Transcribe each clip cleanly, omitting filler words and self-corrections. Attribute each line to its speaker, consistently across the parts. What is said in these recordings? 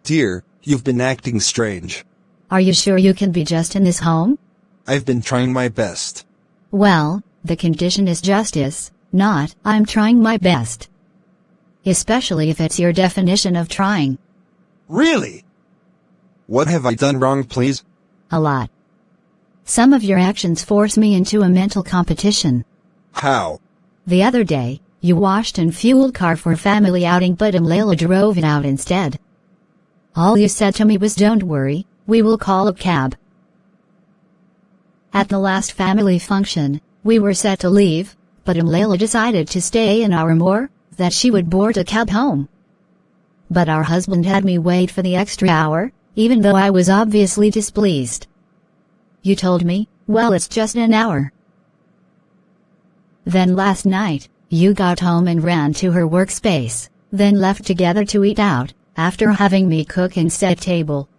Speaker 1: Dear, you've been acting strange.
Speaker 2: Are you sure you can be just in this home?
Speaker 1: I've been trying my best.
Speaker 2: Well, the condition is justice, not I'm trying my best. Especially if it's your definition of trying.
Speaker 1: Really? What have I done wrong, please?
Speaker 2: A lot. Some of your actions force me into a mental competition.
Speaker 1: How?
Speaker 2: The other day, you washed and fueled car for family outing but Layla drove it out instead. All you said to me was don't worry, we will call a cab. At the last family function, we were set to leave, but Layla decided to stay an hour more, that she would board a cab home. But our husband had me wait for the extra hour, even though I was obviously displeased. You told me, well, it's just an hour. Then last night, you got home and ran to her workspace, then left together to eat out, after having me cook and set table.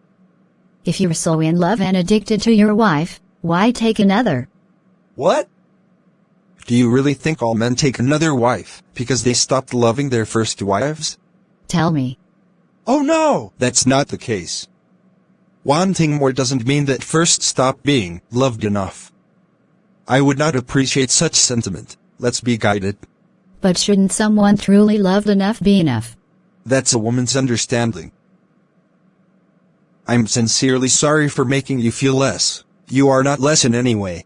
Speaker 2: If you're so in love and addicted to your wife, why take another?
Speaker 1: What? Do you really think all men take another wife because they stopped loving their first wives?
Speaker 2: Tell me.
Speaker 1: Oh no, that's not the case. Wanting more doesn't mean that first stop being loved enough. I would not appreciate such sentiment. Let's be guided.
Speaker 2: But shouldn't someone truly loved enough be enough?
Speaker 1: That's a woman's understanding. I'm sincerely sorry for making you feel less. You are not less in any way.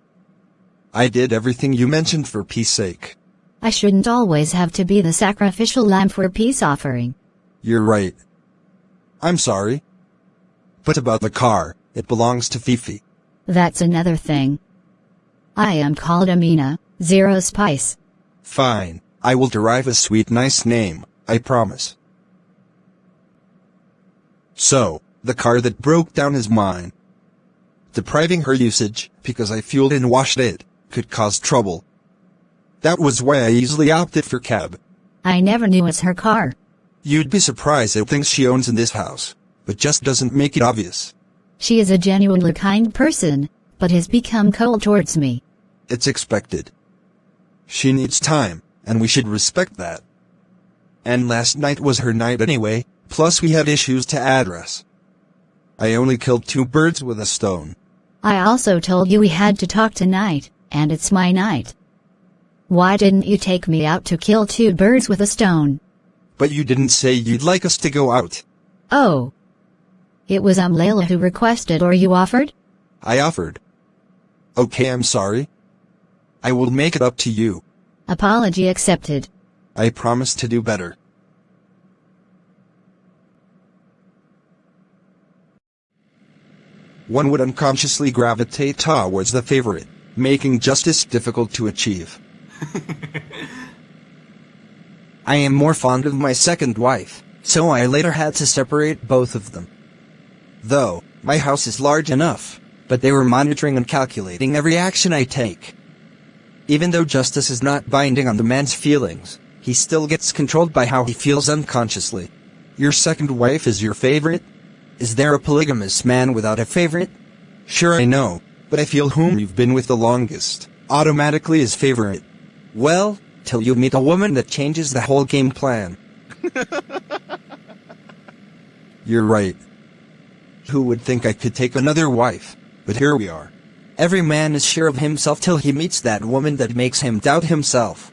Speaker 1: I did everything you mentioned for peace sake.
Speaker 2: I shouldn't always have to be the sacrificial lamb for a peace offering.
Speaker 1: You're right. I'm sorry. But about the car, it belongs to Fifi.
Speaker 2: That's another thing. I am called Amina, Zero Spice.
Speaker 1: Fine, I will derive a sweet nice name, I promise. So, the car that broke down is mine. Depriving her usage, because I fueled and washed it, could cause trouble. That was why I easily opted for cab.
Speaker 2: I never knew it's her car.
Speaker 1: You'd be surprised at things she owns in this house, but just doesn't make it obvious.
Speaker 2: She is a genuinely kind person, but has become cold towards me.
Speaker 1: It's expected. She needs time, and we should respect that. And last night was her night anyway, plus we had issues to address. I only killed 2 birds with a stone.
Speaker 2: I also told you we had to talk tonight, and it's my night. Why didn't you take me out to kill 2 birds with a stone?
Speaker 1: But you didn't say you'd like us to go out.
Speaker 2: Oh. It was Layla who requested or you offered?
Speaker 1: I offered. Okay, I'm sorry. I will make it up to you.
Speaker 2: Apology accepted.
Speaker 1: I promise to do better. One would unconsciously gravitate towards the favorite, making justice difficult to achieve.
Speaker 3: I am more fond of my second wife, so I later had to separate both of them. Though, my house is large enough, but they were monitoring and calculating every action I take. Even though justice is not binding on the man's feelings, he still gets controlled by how he feels unconsciously.
Speaker 1: Your second wife is your favorite?
Speaker 3: Is there a polygamous man without a favorite?
Speaker 1: Sure, I know, but I feel whom you've been with the longest automatically is favorite.
Speaker 3: Well, till you meet a woman that changes the whole game plan.
Speaker 1: You're right. Who would think I could take another wife? But here we are.
Speaker 3: Every man is sure of himself till he meets that woman that makes him doubt himself.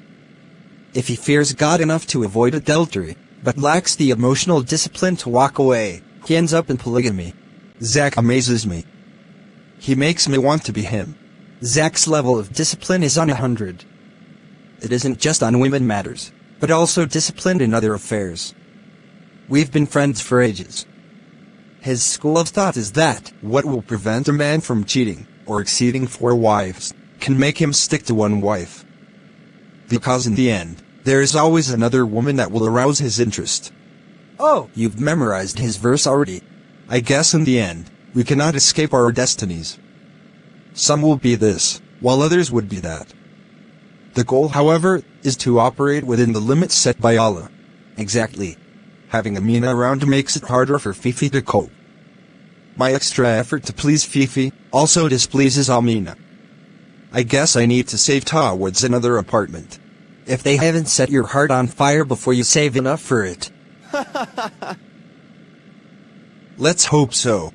Speaker 3: If he fears God enough to avoid adultery, but lacks the emotional discipline to walk away, he ends up in polygamy.
Speaker 1: Zach amazes me. He makes me want to be him.
Speaker 3: Zach's level of discipline is on 100. It isn't just on women matters, but also disciplined in other affairs. We've been friends for ages. His school of thought is that
Speaker 1: what will prevent a man from cheating, or exceeding 4 wives, can make him stick to one wife. Because in the end, there is always another woman that will arouse his interest.
Speaker 3: Oh, you've memorized his verse already.
Speaker 1: I guess in the end, we cannot escape our destinies. Some will be this, while others would be that. The goal, however, is to operate within the limits set by Allah.
Speaker 3: Exactly.
Speaker 1: Having Amina around makes it harder for Fifi to cope. My extra effort to please Fifi also displeases Amina. I guess I need to save towards another apartment.
Speaker 3: If they haven't set your heart on fire before you save enough for it.
Speaker 1: Let's hope so.